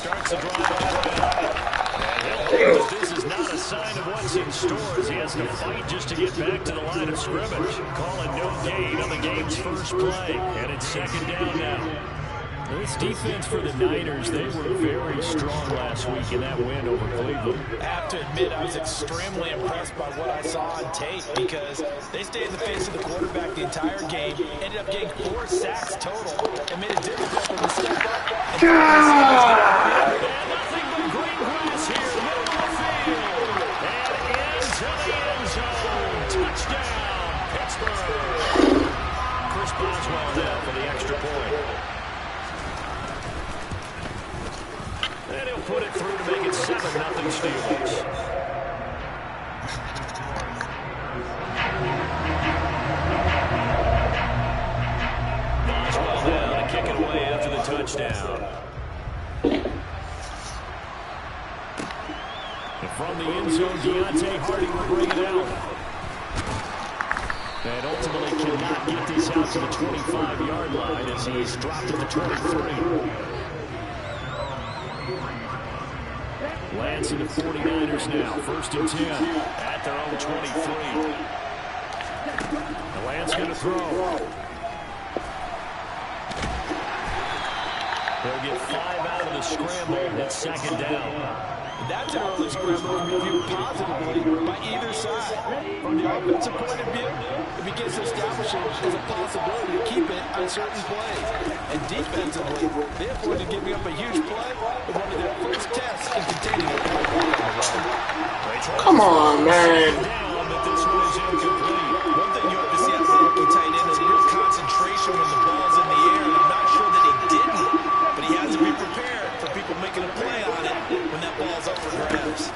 starts the drive over. This is not a sign of what's in store as he has to fight just to get back to the line of scrimmage. Calling no gain on the game's first play. And it's second down now. This defense for the Niners, they were very strong last week in that win over Cleveland. I have to admit, I was extremely impressed by what I saw on tape because they stayed in the face of the quarterback the entire game, ended up getting 4 sacks total, and made it difficult for them to step up. And nothing but green grass here, middle of the field. And into the end zone. Touchdown, Pittsburgh. Chris Boswell now for the extra point. And he'll put it through to make it 7-0 Steelers. Boswell down and kick it away after the touchdown. And from the end zone, Deontay Hardy will bring it out. And ultimately cannot get this out to the 25-yard line as he's dropped at the 23. Lance in the 49ers now. 1st and 10 at their own 23. And Lance going to throw. They'll get 5 out of the scramble. It's second down. That's an early scramble can be viewed positively by either side. From the offensive point of view, it begins to establish it as a possibility to keep it on certain plays. And defensively, they avoided giving up a huge play with one of their first tests in containing a quarterback. Come on, man. One thing you have to see out of the rookie tight end is real concentration when the ball's in the air, and I'm not sure that he didn't, but he has to be prepared for people making a play on it when that ball's up for grabs.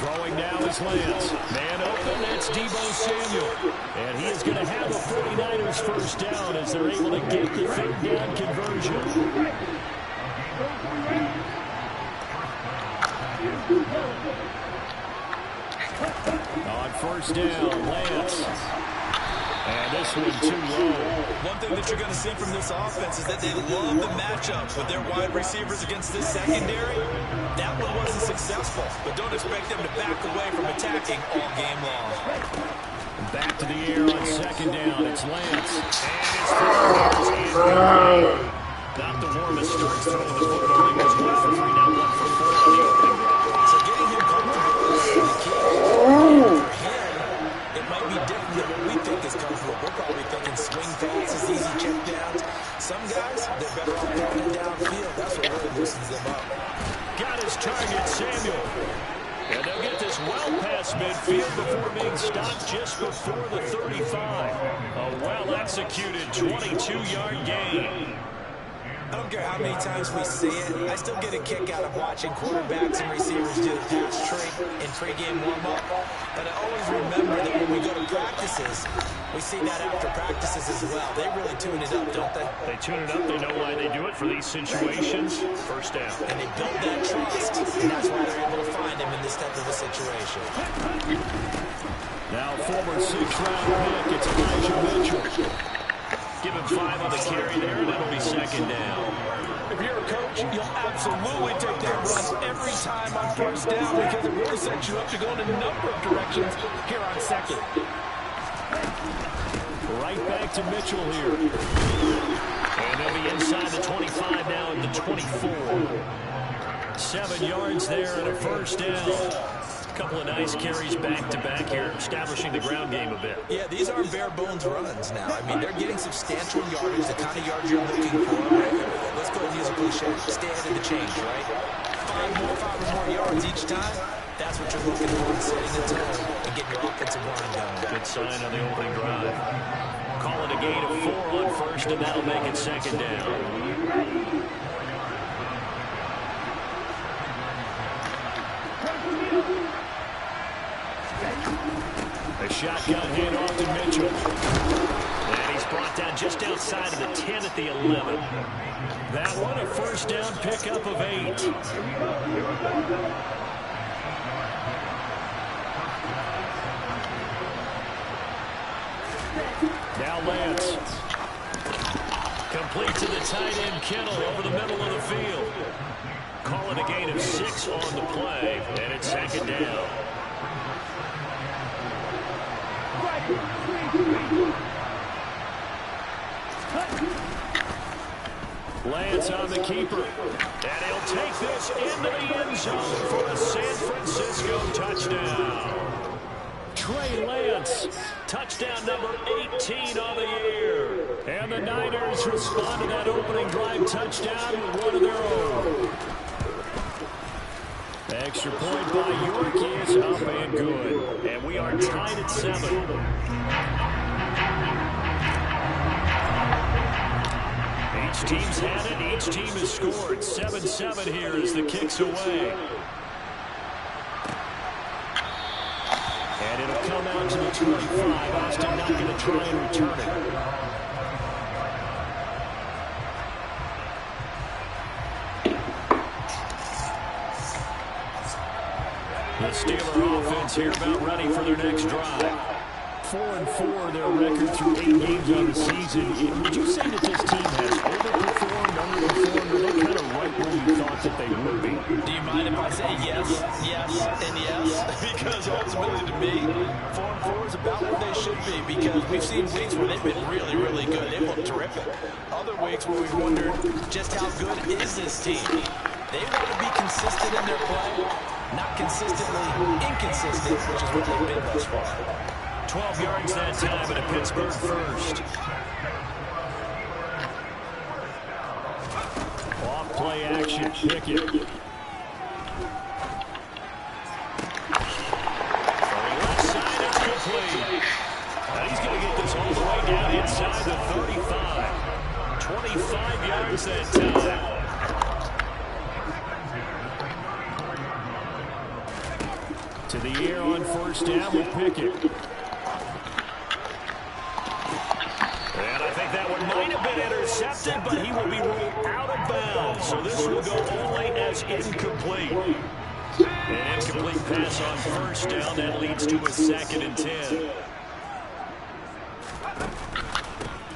Throwing now is Lance. Man open, that's Deebo Samuel. And he is going to have the 49ers first down as they're able to get the 3rd down conversion. On 1st down, Lance. And this one too low. One thing that you're going to see from this offense is that they love the matchup with their wide receivers against this secondary. That one wasn't successful, but don't expect them to back away from attacking all game long. Back to the air on 2nd down. It's Lance. And his throw. Not the warmest start throwing the football. He goes 1 for 3, now 1 for 4 on the opening drive. So getting him comfortable is the key. For him, it might be different than what we think is comfortable. We're probably thinking swing passes, easy check downs. Some guys, they're better off throwing downfield. That's what really loosens them up. Got his target, Samuel. And they'll get this well past midfield before being stopped just before the 35. A well-executed 22-yard gain. I don't care how many times we see it. I still get a kick out of watching quarterbacks and receivers do the pass trick in pregame warm-up. But I always remember that when we go to practices, we see that after practices as well. They really tune it up, don't they? They tune it up. They know why they do it for these situations. First down. And they build that trust, and that's why they're able to find him in this type of a situation. Now former 6th-round pick, it's Elijah Mitchell. Give him 5 on the carry there, and it'll be second down. If you're a coach, you'll absolutely take that run every time on 1st down because it really sets you up to go in a number of directions here on 2nd. Right back to Mitchell here. And they'll be inside the 25 now at the 24. 7 yards there and a 1st down. A couple of nice carries back-to-back here, establishing the ground game a bit. Yeah, these aren't bare-bones runs now. I mean, they're getting substantial yardage, the kind of yards you're looking for. Let's go and use a cliche. Stay ahead of the change, right? 5 or more yards each time. That's what you're looking for in setting the tone and getting your offensive line going. Good sign on the opening drive. Call it a gain of 4 on 1st, and that'll make it second down. A shotgun handoff to Mitchell. And he's brought down just outside of the 10 at the 11. That one a 1st down pickup of 8. Now Lance. Complete to the tight end Kittle over the middle of the field. Call it a gain of 6 on the play, and it's second down. Lance on the keeper. And he'll take this into the end zone for a San Francisco touchdown. Trey Lance, touchdown number 18 on the year. And the Niners respond to that opening drive touchdown with one of their own. Extra point by York is up and good. And we are tied at 7. Each team's had it. Each team has scored. 7-7 here as the kick's away. And it'll come out to the 25. Austin not going to try and return it. The Steeler offense here about ready for their next drive. 4-4 their record through 8 games on the season. Would you say that this team has overperformed, underperformed, or they're kind of right where you thought that they would be? Do you mind if I say yes, yes, and yes? Because ultimately to me, 4-4 is about where they should be, because we've seen weeks where they've been really, really good. They've looked terrific. Other weeks where we've wondered just how good is this team. They want to be consistent in their play, not consistently inconsistent, which is what they've been thus far. 12 yards that time and a Pittsburgh first. Off play action, Pickett. From the left side, it's complete. And he's going to get this all the way down inside the 35. 25 yards that time. To the air on first down with Pickett. That one might have been intercepted, but he will be ruled out of bounds. So this will go only as incomplete. An incomplete pass on first down. That leads to a 2nd and 10.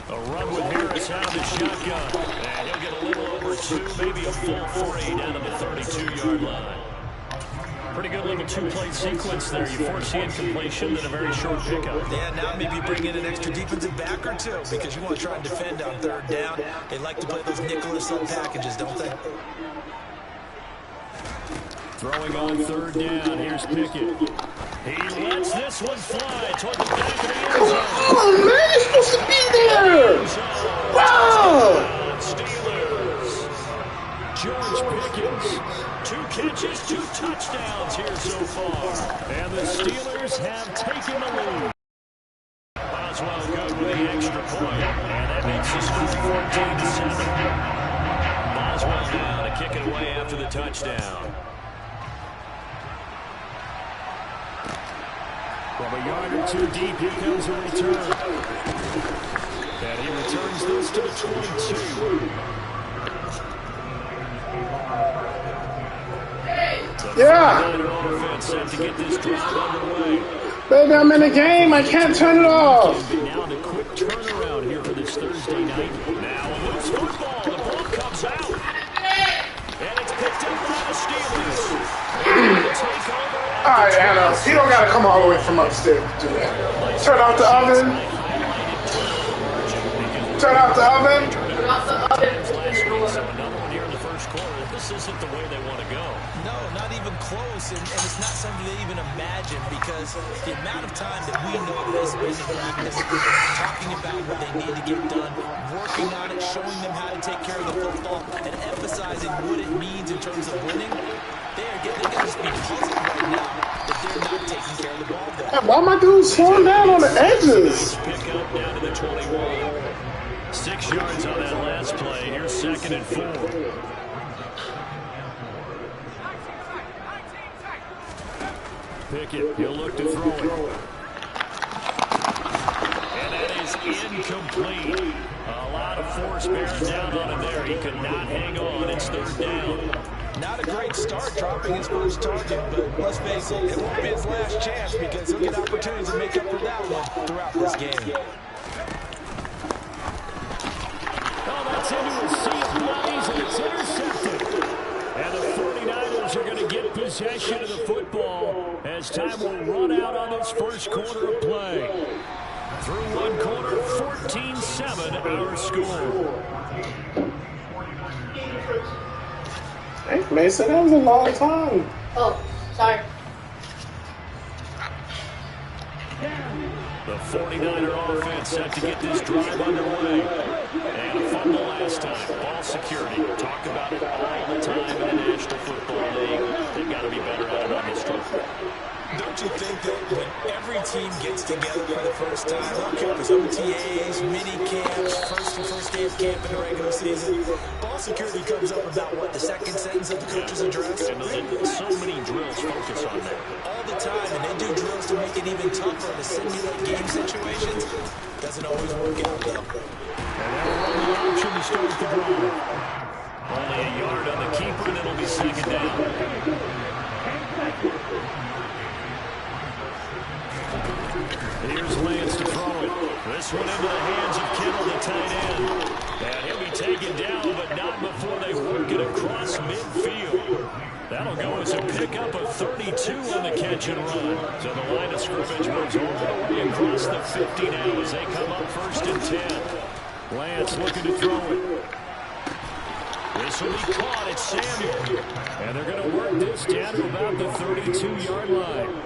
A run with Harris out of the shotgun. And he'll get a little over 2, maybe a full 3 down to the 32-yard line. Pretty good little 2-play sequence there. You force the incompletion, then a very short pickup. Yeah, now maybe bring in an extra defensive back or two, because you want to try and defend on 3rd down. They like to play those nickel sub packages, don't they? Throwing on 3rd down. Here's Pickett. He lets this one fly toward the back of the end zone. Oh, man, it's supposed to be there. Wow. Steelers. George Pickens. 2 catches, 2 touchdowns here so far. And the Steelers have taken the lead. Boswell good with the extra point. And that makes the score 14-7. Boswell down to kick it away after the touchdown. From a yard or 2 deep, here comes a return. And he returns this to the 22. Yeah. Baby, I'm in the game. I can't turn it off. Now the quick turnaround here for this Thursday night. Now a loose football. The ball comes out. And it's picked up by the Steelers. All right, Anna. You don't got to come all the way from upstairs to do that. Turn out the oven. Turn out the oven. Turn out the oven. So another one here in the first quarter. This isn't the way they want to go. No, not even close, and it's not something they even imagine, because the amount of time that we know this is practice, talking about what they need to get done, working on it, showing them how to take care of the football, and emphasizing what it means in terms of winning. They got to just be puzzled right now that they're not taking care of the ball. Hey, why my dudes slowing down on the edges? Pick up down to the 21. 6 yards on that last play. Here's 2nd and 4. Pickett, he'll look to throw it. And that is incomplete. A lot of force bearing down on him there. He could not hang on. It's 3rd down. Not a great start dropping his first target, but let's face it, it won't be his last chance, because he'll get opportunities to make up for that one throughout this game. Oh, that's into a sea of bodies, and it's intercepted. And the as time will run out on this first quarter of play. Through one quarter, 14-7 our score. Hey, Mason, that was a long time. Oh, sorry. The 49er offense set to get this drive underway. And a fumble last time. Ball security. Talk about it all the time in the National Football League. They've got to be better at it on this trip. Don't you think that when every team gets together for the first time, okay, there's OTAs, mini camps, first day of camp in the regular season, ball security comes up about what, the second sentence of the coach's address? And so many drills focus on that. All the time, and they do drills to make it even tougher to simulate game situations. Doesn't always work out, though. And they'll run the option to start the drive. Only a yard on the keeper, and it'll be second down. Here's Lance to throw it. This one into the hands of Kittle, the tight end. And he'll be taken down, but not before they work it across midfield. That'll go as a pickup of 32 on the catch and run. So the line of scrimmage moves all the way across the 50 now as they come up 1st and 10. Lance looking to throw it. This will be caught at Samuel. And they're going to work this down to about the 32-yard line.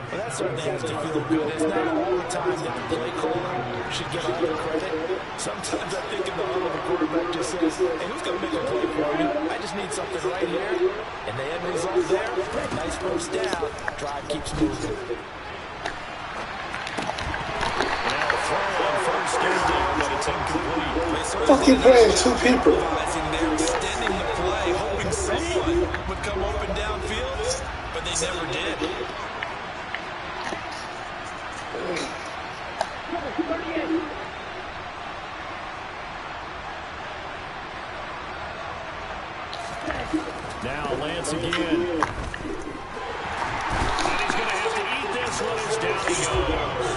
Well, that certainly has to feel good. It's not all the time that the play caller should get all the credit. Sometimes I think in the huddle, the quarterback just says, hey, who's going to make a play for me? I just need something right here. And the end result there, nice first down. Drive keeps moving. Now throw on 1st down, but it's incomplete. Fuck you playing two people. They're extending the play, hoping someone would come open downfield, but they never did. Now Lance again. And he's going to have to eat this one as down he goes.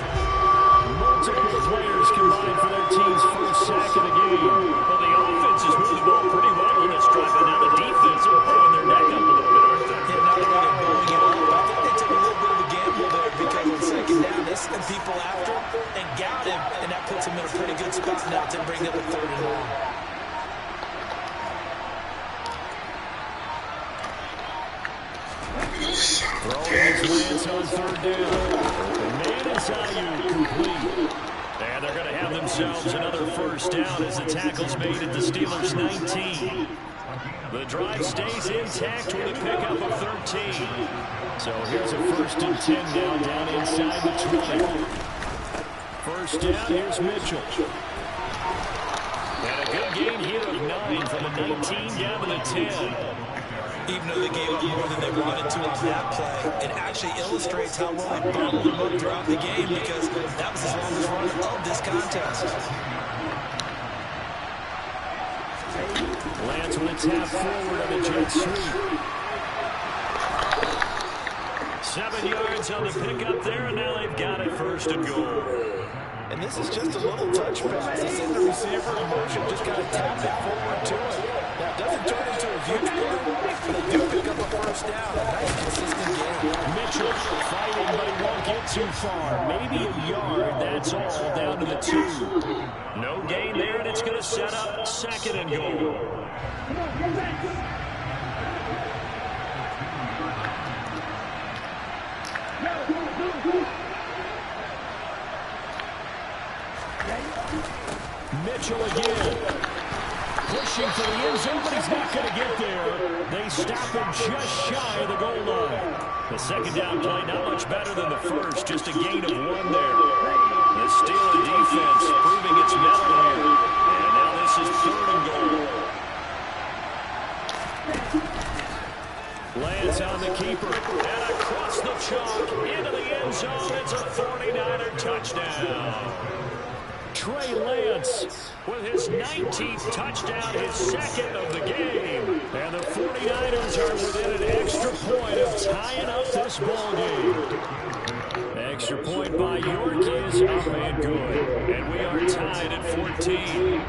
Multiple players combined for their team's first sack of the game. Well, the offense has moved the ball pretty well on this drive, but now the defense are throwing their neck up a little bit, aren't they? Yeah, not only they're blowing it up, I think they took a little bit of a gamble there because on 2nd down, they sent people after and got him, and that puts him in a pretty good spot now to bring up a 3rd and long. Throwing his Lance on 3rd down. Man is complete. And they're going to have themselves another first down as the tackle's made at the Steelers' 19. The drive stays intact with a pickup of 13. So here's a 1st and 10 now down inside the 20. First down, here's Mitchell. And a good gain here of 9 from the 19 down to the 10. Even though they gave up more than they wanted to on that play, it actually illustrates how well they bottled them up throughout the game because that was the longest run of this contest. Lance with a tap forward on the jet sweep. 7 yards on the pickup there, and now they've got it 1st and goal. And this is just a little touch pass. They send the receiver in motion, just kind of tap it forward to it. Now, it doesn't turn into a huge play, but they do pick up a 1st down. A nice, consistent game. Mitchell fighting, but he won't get too far. Maybe a yard, that's all, down to the 2. No gain there, and it's going to set up 2nd and goal. Mitchell again. Pushing for the end zone, but he's not going to get there. They stop him just shy of the goal line. The 2nd down play not much better than the first, just a gain of 1 there. The Steelers defense proving its mettle here. And now this is 3rd and goal. Lance on the keeper. And across the chalk into the end zone. It's a 49er touchdown. Trey Lance with his 19th touchdown, his 2nd of the game. And the 49ers are within an extra point of tying up this ball game. Extra point by York is up and good. And we are tied at 14.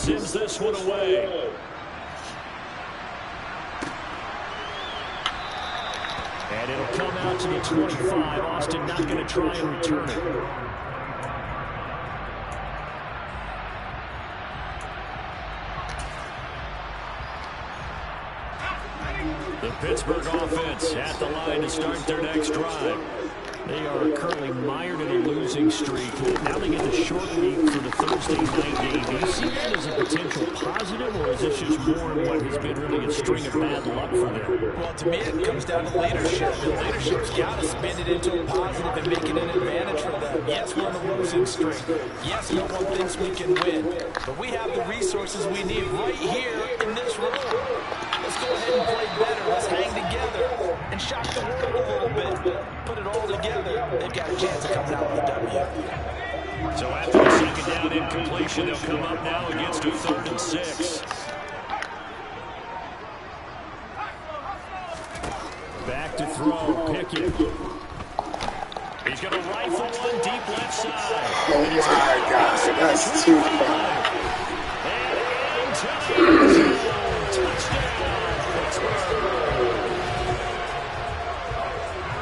sims this one away. And it'll come out to the 25. Austin not going to try and return it. The Pittsburgh offense at the line to start their next drive. They are currently mired in a losing streak. Now they get the short week for the Thursday night game. Do you see that as a potential positive, or is this just more in what has been really a string of bad luck for them? Well, to me, it comes down to leadership. And leadership's got to spin it into a positive and make it an advantage for them. Yes, we're in a losing streak. Yes, no one thinks we can win. But we have the resources we need right here in this room. Let's go ahead and play better. Let's hang together and shock the world a little bit. Put it all together. They've got a chance of coming out with a W. So after the second down incompletion, they'll come up now against a 3rd and 6. Back to throw, Pickett. He's going to rifle one deep left side. Oh my God, that's too far. And into the touchdown.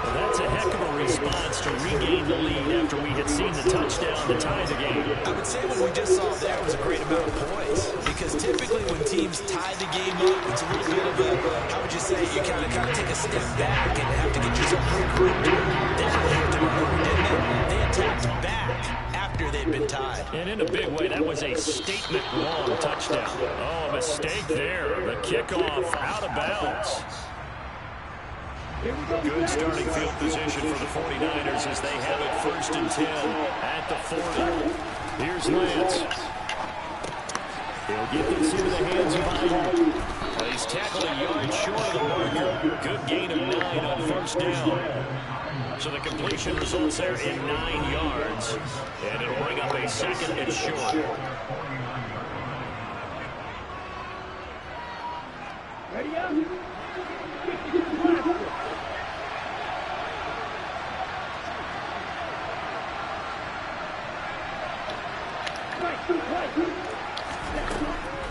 Well, that's a heck of a response to regain the lead after we had seen the touchdown to tie the game. I would say what we just saw there was a great amount of poise, because typically when teams tie the game up, it's a little bit of a, how would you say, you kind of take a step back and have to get yourself regrouped. They didn't have to move, didn't they? They attacked back after they'd been tied. And in a big way, that was a statement long touchdown. Oh, a mistake there. The kickoff out of bounds. Good starting field position for the 49ers as they have it 1st and 10 at the 40. Here's Lance. He'll get this into the hands of Biden. Well, he's tackled a yard short of the marker. Good gain of 9 on 1st down. So the completion results there in 9 yards. And it'll bring up a 2nd and short. Ready up.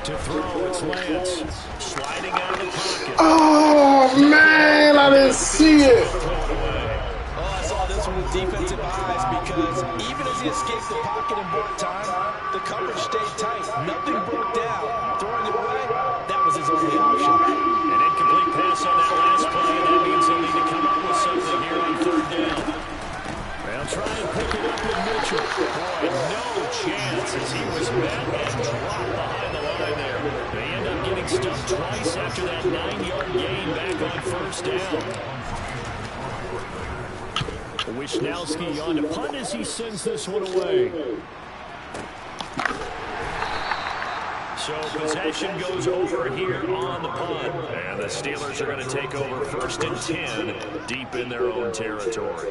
To throw, it's Lance. Sliding out of the pocket. Oh, man, I didn't see it. Oh, I saw this one with defensive eyes, because even as he escaped the pocket and bought time, the coverage stayed tight. Nothing broke down. Throwing it away, that was his only option. An incomplete pass on that last play, and that means they'll need to come up with something here on 3rd down. They'll try and pick it up with Mitchell. Boy, no chance as he was met and dropped behind the line there. They end up getting stuffed twice after that 9-yard gain back on 1st down. Wishnowski on to punt as he sends this one away. So possession goes over here on the punt. And the Steelers are going to take over 1st and 10 deep in their own territory.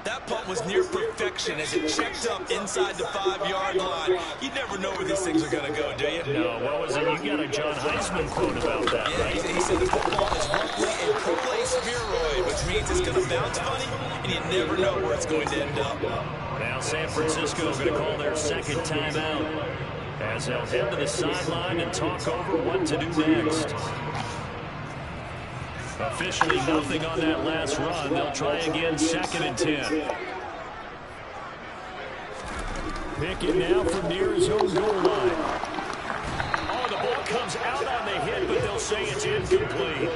That punt was near perfection as it checked up inside the 5-yard line. You never know where these things are going to go, do you? No, what was it? You got a John Heisman quote about that, yeah, right? He said the football is roughly a pro-play spheroid, which means it's going to bounce funny, and you never know where it's going to end up. Now San Francisco going to call their 2nd timeout as they'll head to the sideline and talk over what to do next. Officially nothing on that last run. They'll try again 2nd and 10. Pickett now from near his own goal line. Oh, the ball comes out on the hit, but they'll say it's incomplete.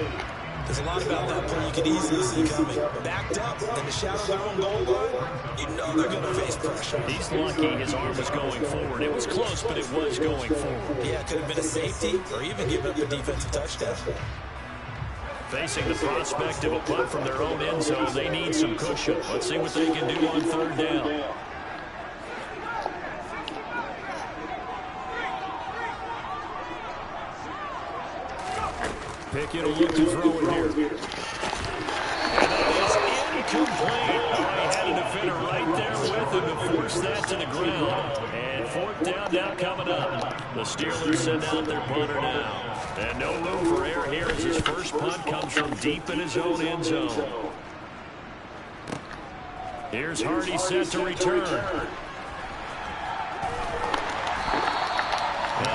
There's a lot about that play you could easily see coming. Backed up in the shadow of their own goal line, you know they're going to face pressure. He's lucky his arm was going forward. It was close, but it was going forward. Yeah, it could have been a safety or even given up a defensive touchdown. Facing the prospect of a punt from their own end zone, they need some cushion. Let's see what they can do on 3rd down. Pickett will look to throw it here. And that is incomplete. Oh, he had a defender right there with him to force that to the ground. And 4th down now coming up. The Steelers send out their punter now. And no room for error here as his first punt comes from deep in his own end zone. Here's Hardy set to return.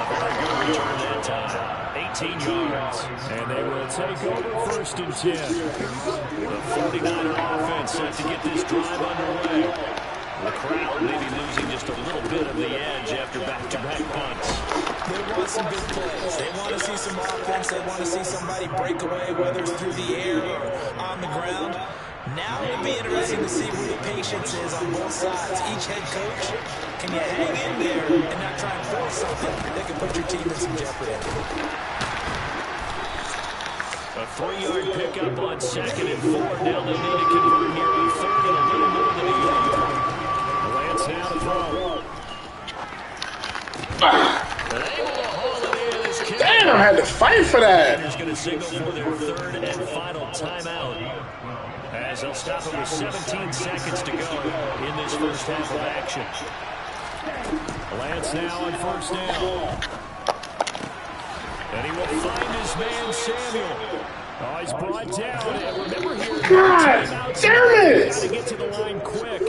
Very good return that time. 18 yards. And they will take over 1st and 10. The 49er offense set to get this drive underway. The crowd maybe losing just a little bit of the edge after back-to-back punts. They want some big plays. They want to see some offense. They want to see somebody break away, whether it's through the air or on the ground. Now it'll be interesting to see where the patience is on both sides. Each head coach, can you hang in there and not try and force something that can put your team in some jeopardy? A 3-yard pickup on 2nd and 4. Now they need to convert here on 3rd and a little more than a yard. Lance now to throw. Damn, I had to fight for that. He's going to signal for their 3rd and final timeout, as they'll stop it with 17 seconds to go in this first half of action. Lance now on 1st down. And he will find his man, Samuel. Oh, he's brought down. And remember here, God damn it! got to get to the line quick.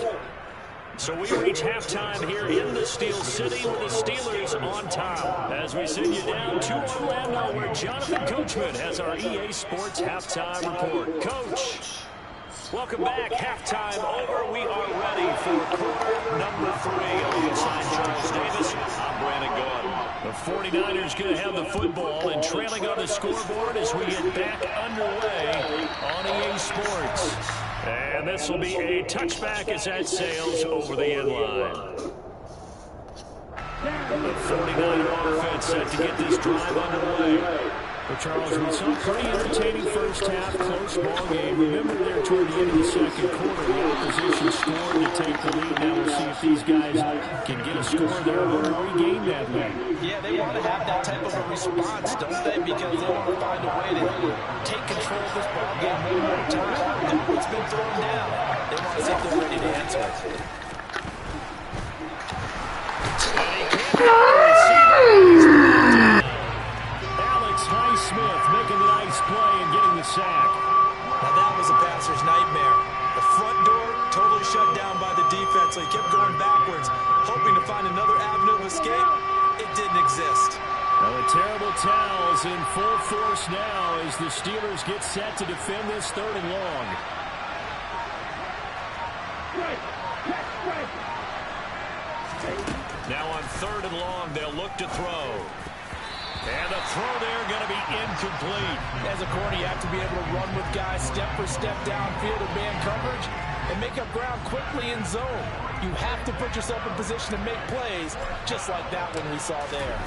So we reach halftime here in the Steel City with the Steelers on top. As we send you down to Orlando, where Jonathan Coachman has our EA Sports halftime report. Coach, welcome back. Halftime over. We are ready for quarter number 3. Alongside Charles Davis, I'm Brandon Gaudin. The 49ers going to have the football and trailing on the scoreboard as we get back underway on EA Sports. And this will be a touchback as that sails over the end line. The 49er offense set to get this drive underway. But Charles, we saw a pretty entertaining first half, close ball game. Remember there toward the end of the second quarter, the opposition scored to take the lead. Now we'll see if these guys can get a score there or regain that lead. Yeah, they want to have that type of a response, don't they? Because they want to find a way to take control of this ball game one more time. Now it's been thrown down. They want to see if they're ready to answer it. Smith making the nice play and getting the sack. Now that was a passer's nightmare. The front door totally shut down by the defense, so he kept going backwards, hoping to find another avenue of escape. It didn't exist. Now the terrible towels in full force now as the Steelers get set to defend this 3rd and long. Now on 3rd and long, they'll look to throw. And the throw there going to be incomplete. As a corner, you have to be able to run with guys step for step downfield in man coverage and make up ground quickly in zone. You have to put yourself in position to make plays, just like that one we saw there.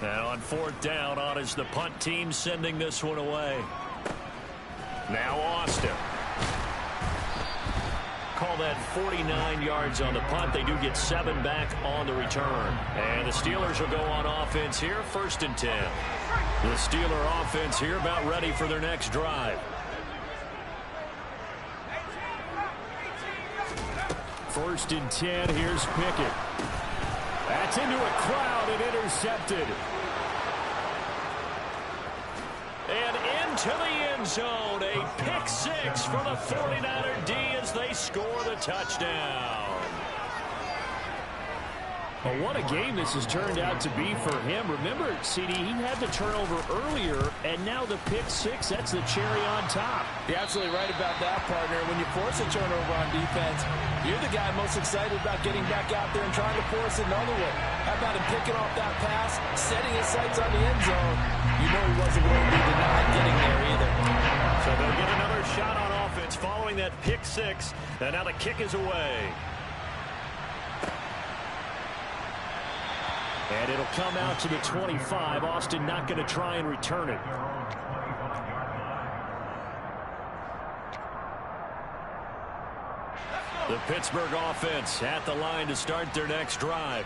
Now on 4th down, on is the punt team sending this one away. Now Austin. Call that 49 yards on the punt. They do get 7 back on the return. And the Steelers will go on offense here, 1st and 10. The Steeler offense here about ready for their next drive. 1st and 10, here's Pickett. That's into a crowd and intercepted. And into the end zone, a pick 6 for the 49er D as they score the touchdown. Well, what a game this has turned out to be for him. Remember, CD, he had the turnover earlier, and now the pick 6, that's the cherry on top. You're absolutely right about that, partner. When you force a turnover on defense, you're the guy most excited about getting back out there and trying to force another one. How about him picking off that pass, setting his sights on the end zone? You know he wasn't going to be denied getting there either. So they'll get another shot on offense following that pick 6, and now the kick is away. And it'll come out to the 25. Austin not going to try and return it. The Pittsburgh offense at the line to start their next drive.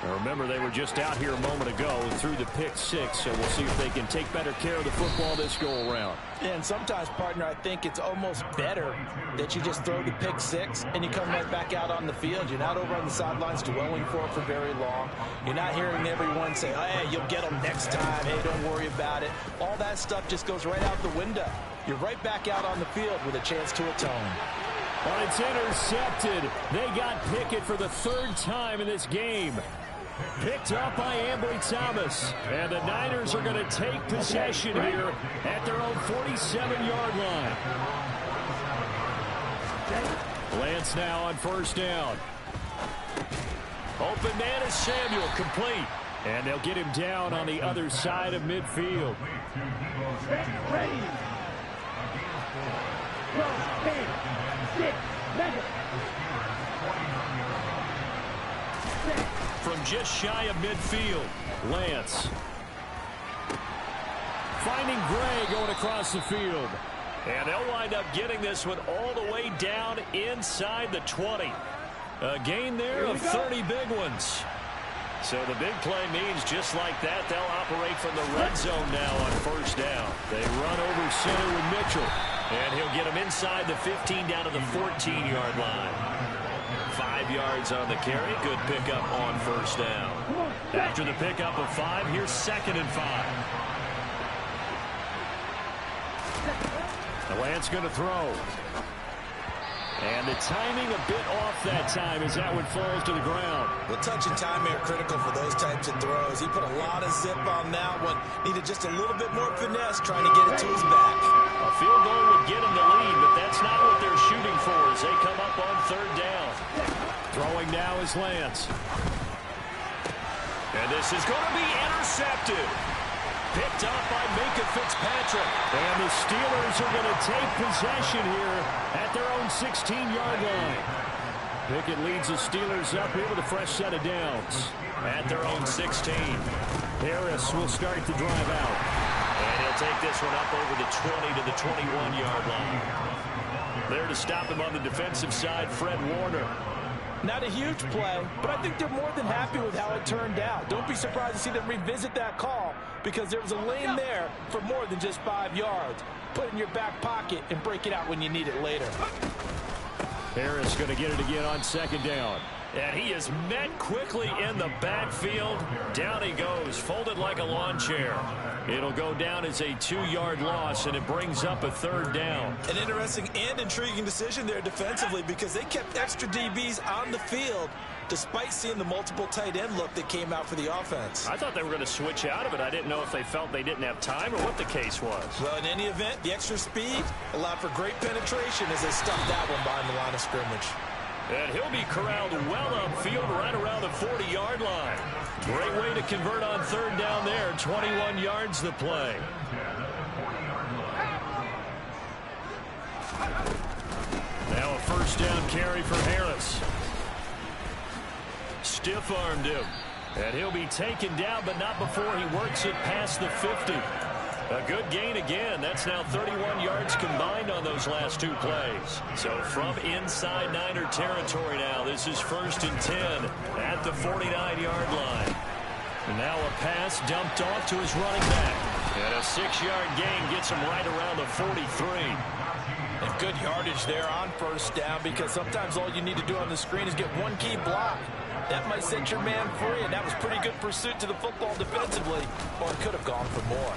Now remember, they were just out here a moment ago and threw the pick 6, so we'll see if they can take better care of the football this go-around. And sometimes, partner, I think it's almost better that you just throw the pick 6 and you come right back out on the field. You're not over on the sidelines dwelling for it for very long. You're not hearing everyone say, hey, you'll get them next time. Hey, don't worry about it. All that stuff just goes right out the window. You're right back out on the field with a chance to atone. But it's intercepted. They got Pickett for the 3rd time in this game. Picked up by Ambry Thomas. And the Niners are going to take possession here at their own 47-yard line. Lance now on first down. Open man is Samuel, complete. And they'll get him down on the other side of midfield. From just shy of midfield, Lance. Finding Gray going across the field. And they'll wind up getting this one all the way down inside the 20. A gain there of 30 big ones. So the big play means just like that, they'll operate from the red zone now on first down. They run over center with Mitchell. And he'll get him inside the 15 down to the 14-yard line. 5 yards on the carry. Good pickup on first down. After the pickup of 5, here's 2nd and 5. Lance going to throw. And the timing a bit off that time as that one falls to the ground. Well, touch and time are critical for those types of throws. He put a lot of zip on that one. Needed just a little bit more finesse trying to get it to his back. A field goal would get him the lead, but that's not what they're shooting for as they come up on third down. Throwing now is Lance. And this is going to be intercepted. Picked up by Minkah Fitzpatrick. And the Steelers are going to take possession here at their own 16-yard line. Pickett leads the Steelers up here with a fresh set of downs at their own 16. Harris will start the drive out. And he'll take this one up over the 20 to the 21-yard line. There to stop him on the defensive side, Fred Warner. Not a huge play, but I think they're more than happy with how it turned out. Don't be surprised to see them revisit that call because there was a lane there for more than just 5 yards. Put it in your back pocket and break it out when you need it later. Harris going to get it again on 2nd down. And he is met quickly in the backfield. Down he goes, folded like a lawn chair. It'll go down as a 2-yard loss, and it brings up a 3rd down. An interesting and intriguing decision there defensively because they kept extra DBs on the field despite seeing the multiple tight end look that came out for the offense. I thought they were going to switch out of it. I didn't know if they felt they didn't have time or what the case was. Well, in any event, the extra speed allowed for great penetration as they stuffed that one behind the line of scrimmage. And he'll be corralled well upfield right around the 40-yard line. Great way to convert on 3rd down there. 21 yards the play. Now a first down carry for Harris. Stiff-armed him. And he'll be taken down, but not before he works it past the 50. A good gain again. That's now 31 yards combined on those last 2 plays. So from inside Niner territory now, this is 1st and 10 at the 49-yard line. And now a pass dumped off to his running back. And a 6-yard gain gets him right around the 43. And good yardage there on first down because sometimes all you need to do on the screen is get one key block. That might set your man free, and that was pretty good pursuit to the football defensively, or it could have gone for more.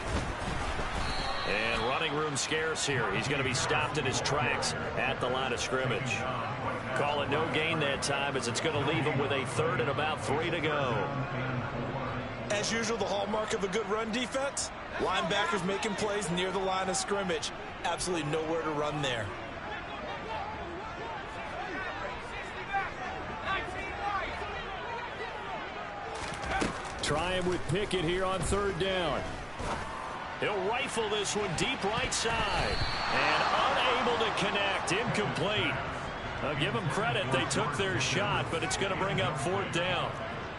And running room scarce here. He's going to be stopped in his tracks at the line of scrimmage. Call it no gain that time as it's going to leave him with a 3rd and about 3 to go. As usual, the hallmark of a good run defense, linebackers making plays near the line of scrimmage. Absolutely nowhere to run there. Try him with Pickett here on 3rd down. He'll rifle this one deep right side. And unable to connect. Incomplete. I'll give them credit. They took their shot, but it's going to bring up 4th down.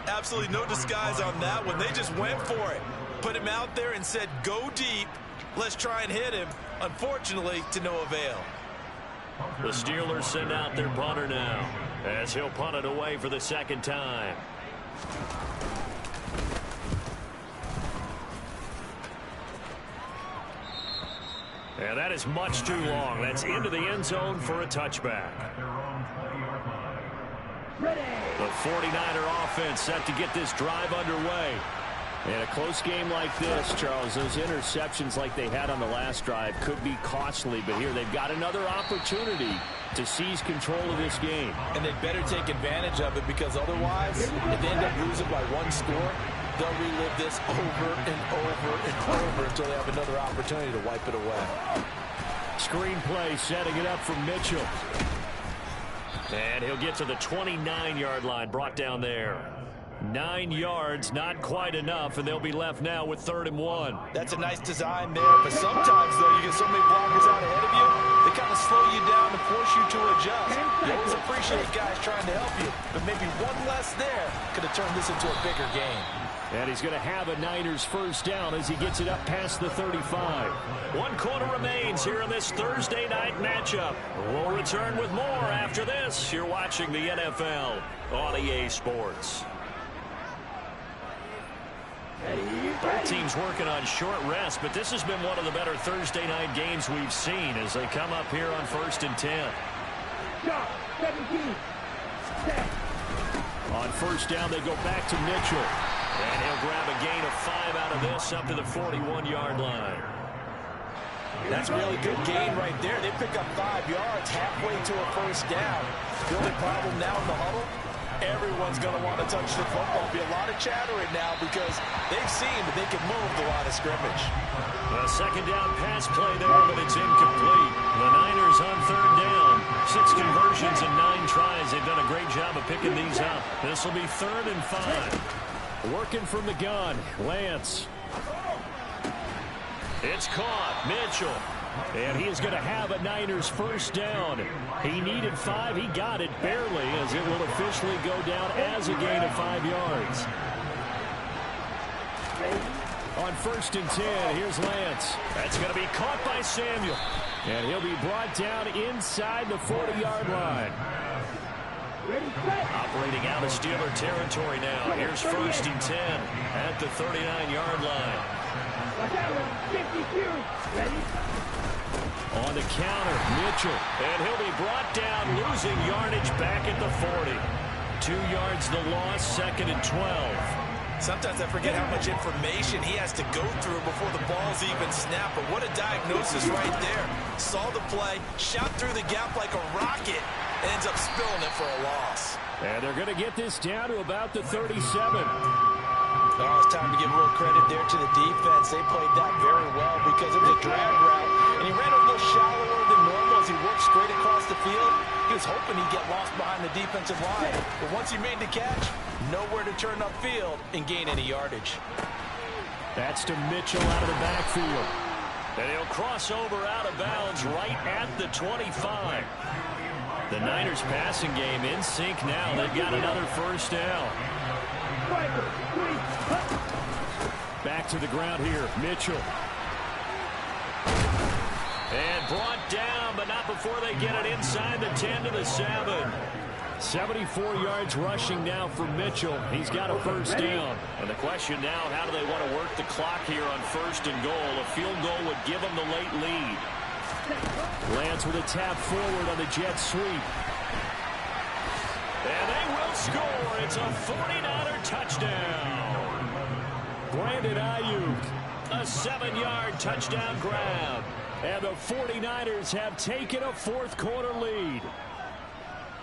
Absolutely no disguise on that one. They just went for it. Put him out there and said, go deep. Let's try and hit him. Unfortunately, to no avail. The Steelers send out their punter now as he'll punt it away for the 2nd time. And that is much too long. That's into the end zone for a touchback. The 49er offense set to get this drive underway. In a close game like this, Charles, those interceptions like they had on the last drive could be costly. But here they've got another opportunity to seize control of this game. And they better take advantage of it, because otherwise, if they end up losing by one score, they'll relive this over and over and over until they have another opportunity to wipe it away. Screenplay setting it up for Mitchell. And he'll get to the 29-yard line, brought down there. 9 yards, not quite enough, and they'll be left now with 3rd and 1. That's a nice design there, but sometimes, though, you get so many blockers out ahead of you, they kind of slow you down and force you to adjust. You always appreciate guys trying to help you, but maybe one less there could have turned this into a bigger game. And he's going to have a Niners first down as he gets it up past the 35. 1 quarter remains here in this Thursday night matchup. We'll return with more after this. You're watching the NFL on EA Sports. Both teams working on short rest, but this has been one of the better Thursday night games we've seen as they come up here on 1st and 10. On 1st down, they go back to Mitchell. And he'll grab a gain of 5 out of this up to the 41-yard line. That's a really good gain right there. They pick up 5 yards halfway to a first down. The only problem now in the huddle, everyone's going to want to touch the football. There'll be a lot of chattering now because they've seen that they can move the line of scrimmage. A 2nd down pass play there, but it's incomplete. The Niners on 3rd down. 6 conversions and 9 tries. They've done a great job of picking these up. This will be 3rd and 5. Working from the gun, Lance. It's caught, Mitchell. And he is going to have a Niners first down. He needed 5. He got it barely, as it will officially go down as a gain of 5 yards. On 1st and 10, here's Lance. That's going to be caught by Samuel. And he'll be brought down inside the 40-yard line. Operating out of Steeler territory now. Here's 1st and 10 at the 39-yard line. On the counter, Mitchell. And he'll be brought down, losing yardage back at the 40. 2 yards the loss, 2nd and 12. Sometimes I forget how much information he has to go through before the ball's even snapped. But what a diagnosis right there. Saw the play, shot through the gap like a rocket, ends up spilling it for a loss. And they're going to get this down to about the 37. Oh, it's time to give real credit there to the defense. They played that very well because it was a drag route. And he ran a little shallower than normal as he worked straight across the field. He was hoping he'd get lost behind the defensive line. But once he made the catch, nowhere to turn upfield and gain any yardage. That's to Mitchell out of the backfield. And he'll cross over out of bounds right at the 25. The Niners passing game in sync now. They've got another first down. Back to the ground here, Mitchell. And brought down, but not before they get it inside the 10 to the 7. 74 yards rushing now for Mitchell. He's got a first down. And the question now, how do they want to work the clock here on 1st and goal? A field goal would give them the late lead. Lance with a tap forward on the jet sweep. And they will score. It's a 49er touchdown. Brandon Ayuk, a 7-yard touchdown grab. And the 49ers have taken a 4th quarter lead.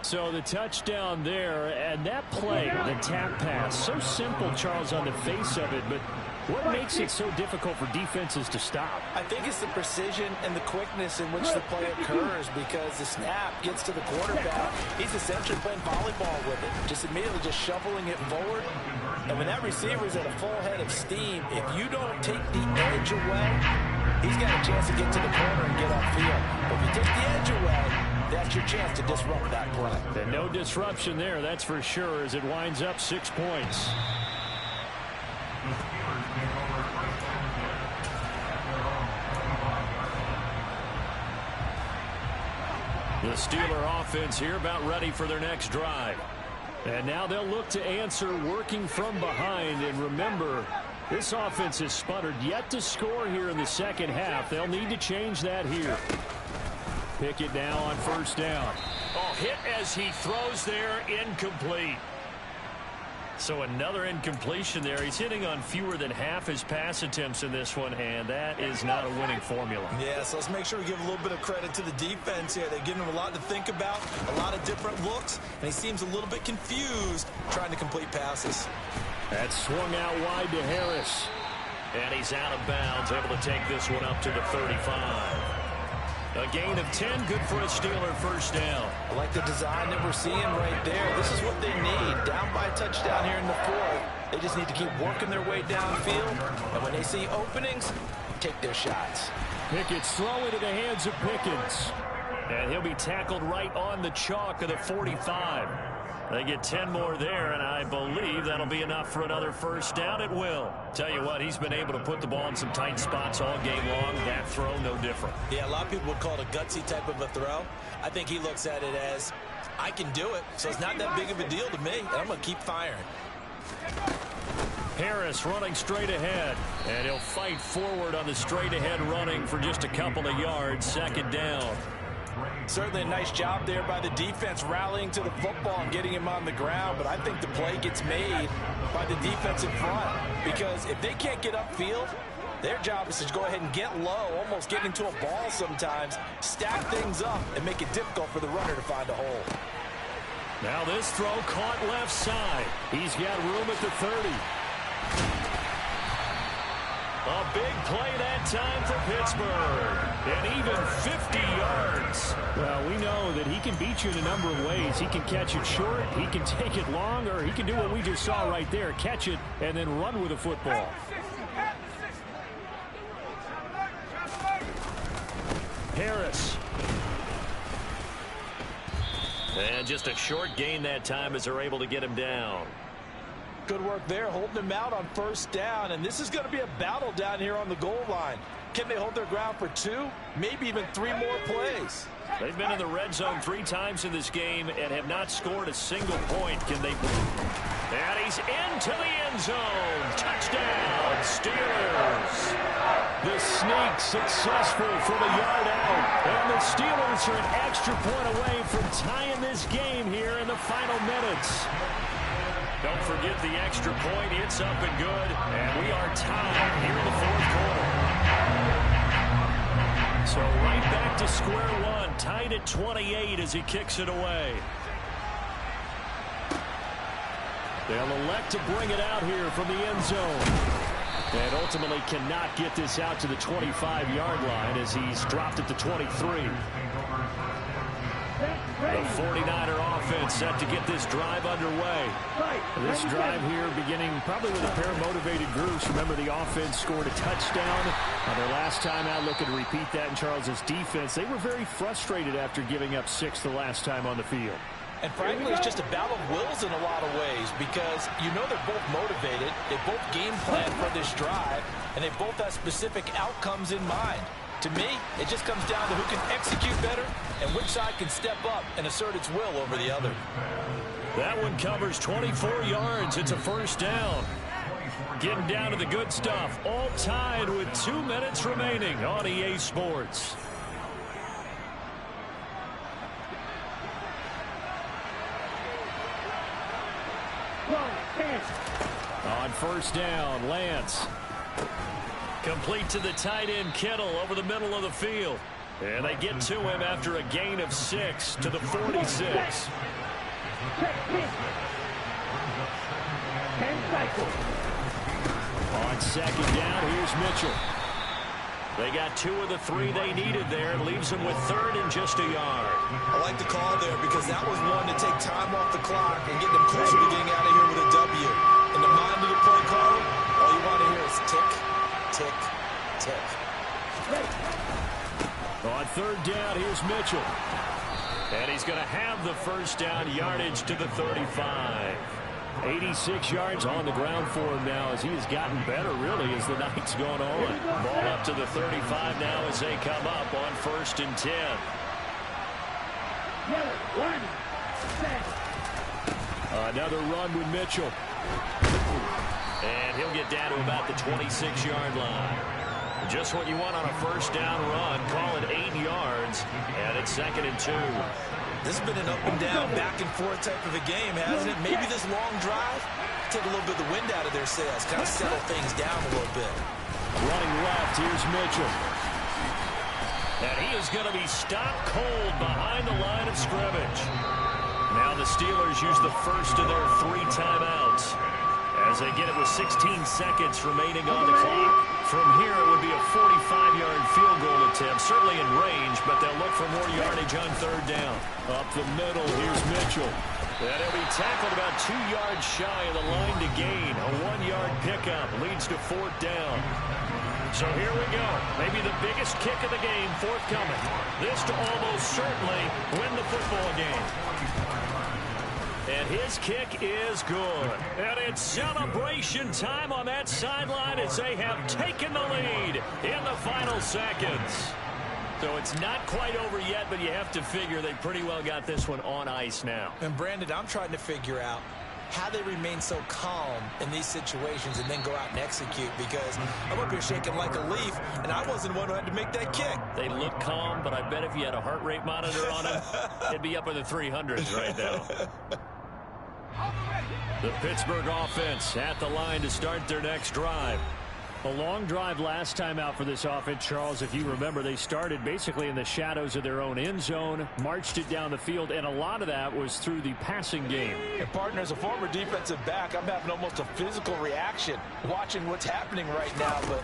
So the touchdown there, and that play, the tap pass, so simple, Charles, on the face of it, but what makes it so difficult for defenses to stop? I think it's the precision and the quickness in which the play occurs, because the snap gets to the quarterback. He's essentially playing volleyball with it, just immediately just shoveling it forward. And when that receiver's at a full head of steam, if you don't take the edge away, he's got a chance to get to the corner and get upfield. But if you take the edge away, that's your chance to disrupt that play. And no disruption there, that's for sure, as it winds up 6 points. The Steeler offense here about ready for their next drive. And now they'll look to answer working from behind. And remember, this offense has sputtered yet to score here in the second half. They'll need to change that here. Pickett now on first down. Oh, hit as he throws there, incomplete. So another incompletion there. He's hitting on fewer than half his pass attempts in this one, and that is not a winning formula. Yeah, so let's make sure we give a little bit of credit to the defense here. They're giving him a lot to think about, a lot of different looks, and he seems a little bit confused trying to complete passes. That swung out wide to Harris. And he's out of bounds, able to take this one up to the 35. A gain of 10, good for a Steeler first down. I like the design that we're seeing right there. This is what they need. Down by a touchdown here in the fourth. They just need to keep working their way downfield. And when they see openings, take their shots. Pickett's throw into the hands of Pickens. And he'll be tackled right on the chalk of the 45. They get 10 more there, and I believe that'll be enough for another first down. It will. Tell you what, he's been able to put the ball in some tight spots all game long. That throw, no different. Yeah, a lot of people would call it a gutsy type of a throw. I think he looks at it as, I can do it, so it's not that big of a deal to me, and I'm going to keep firing. Harris running straight ahead, and he'll fight forward on the straight ahead running for just a couple of yards. Second down. Certainly a nice job there by the defense rallying to the football and getting him on the ground, but I think the play gets made by the defense in front, because if they can't get upfield, their job is to go ahead and get low, almost get into a ball sometimes, stack things up, and make it difficult for the runner to find a hole. Now this throw caught left side. He's got room at the 30. A big play that time for Pittsburgh. And even 50 yards. Well, we know that he can beat you in a number of ways. He can catch it short, he can take it long, or he can do what we just saw right there, catch it and then run with the football. Harris. And just a short gain that time as they're able to get him down. Good work there, holding him out on first down, and this is going to be a battle down here on the goal line. Can they hold their ground for 2, maybe even 3 more plays? They've been in the red zone 3 times in this game and have not scored a single point. Can they? And he's into the end zone. Touchdown, Steelers. The sneak successful from a yard out. And the Steelers are an extra point away from tying this game here in the final minutes. Don't forget the extra point. It's up and good. And we are tied here in the fourth quarter. So right back to square one. Tied at 28 as he kicks it away. They'll elect to bring it out here from the end zone. And ultimately cannot get this out to the 25-yard line as he's dropped it to 23. The 49er offense set to get this drive underway. This drive here beginning probably with a pair of motivated groups. Remember, the offense scored a touchdown on their last time out, looking to repeat that in Charles's defense. They were very frustrated after giving up 6 the last time on the field. And frankly, it's just a battle of wills in a lot of ways, because you know they're both motivated, they both game plan for this drive, and they both have specific outcomes in mind. To me, it just comes down to who can execute better and which side can step up and assert its will over the other. That one covers 24 yards. It's a first down. Getting down to the good stuff. All tied with 2 minutes remaining on EA Sports. On first down, Lance. Complete to the tight end, Kittle, over the middle of the field. And they get to him after a gain of 6 to the 46. On second down, here's Mitchell. They got 2 of the 3 they needed there. It leaves them with 3rd and just a yard. I like the call there because that was one to take time off the clock and get them closer to getting out of here with a W. In the mind of the play caller, all you want to hear is tick, tick, tick. On third down, here's Mitchell. And he's going to have the first down, yardage to the 35. 86 yards on the ground for him now as he has gotten better, really, as the night's gone on. Ball up to the 35 now as they come up on 1st and 10. Another run with Mitchell. And he'll get down to about the 26-yard line. Just what you want on a first down run. Call it 8 yards, and it's 2nd and 2. This has been an up-and-down, back-and-forth type of a game, hasn't it? Maybe this long drive, take a little bit of the wind out of their sails, kind of settle things down a little bit. Running left, here's Mitchell. And he is going to be stopped cold behind the line of scrimmage. Now the Steelers use the first of their 3 timeouts as they get it with 16 seconds remaining on the clock. From here, it would be a 45-yard field goal attempt, certainly in range, but they'll look for more yardage on 3rd down. Up the middle, here's Mitchell. And he'll be tackled about 2 yards shy of the line to gain. A 1-yard pickup leads to 4th down. So here we go. Maybe the biggest kick of the game forthcoming. This to almost certainly win the football game. And his kick is good. And it's celebration time on that sideline as they have taken the lead in the final seconds. So it's not quite over yet, but you have to figure they pretty well got this one on ice now. And Brandon, I'm trying to figure out how they remain so calm in these situations and then go out and execute, because I'm up here shaking like a leaf, and I wasn't the one who had to make that kick. They look calm, but I bet if you had a heart rate monitor on them, it'd be up in the 300s right now. The Pittsburgh offense at the line to start their next drive. A long drive last time out for this offense, Charles. If you remember, they started basically in the shadows of their own end zone, marched it down the field, and a lot of that was through the passing game. And partner, as a former defensive back, I'm having almost a physical reaction watching what's happening right now. But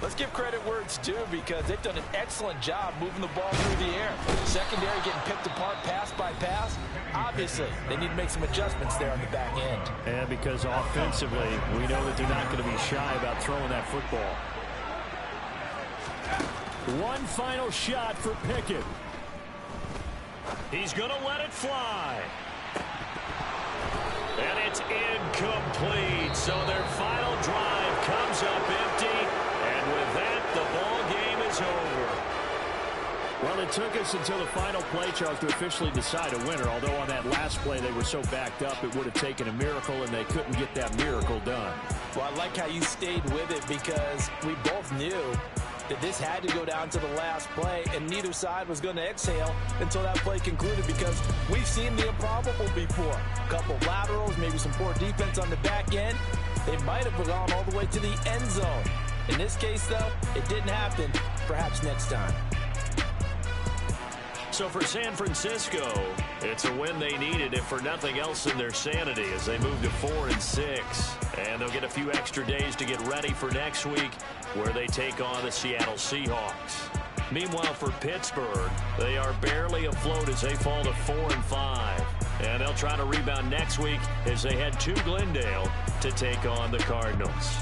let's give credit where it's due, because they've done an excellent job moving the ball through the air. Secondary getting picked apart pass by pass. Obviously, they need to make some adjustments there on the back end. And because offensively, we know that they're not going to be shy about throwing that football. One final shot for Pickett. He's going to let it fly. And it's incomplete. So their final drive comes up empty. And with that, the ball game is over. Well, it took us until the final play, Charles, to officially decide a winner. Although on that last play they were so backed up, it would have taken a miracle, and they couldn't get that miracle done. Well, I like how you stayed with it, because we both knew that this had to go down to the last play, and neither side was going to exhale until that play concluded, because we've seen the improbable before. A couple laterals, maybe some poor defense on the back end. They might have gone all the way to the end zone. In this case, though, it didn't happen. Perhaps next time. So for San Francisco, it's a win they needed, if for nothing else in their sanity, as they move to 4-6. And they'll get a few extra days to get ready for next week, where they take on the Seattle Seahawks. Meanwhile, for Pittsburgh, they are barely afloat as they fall to 4-5. And they'll try to rebound next week as they head to Glendale to take on the Cardinals.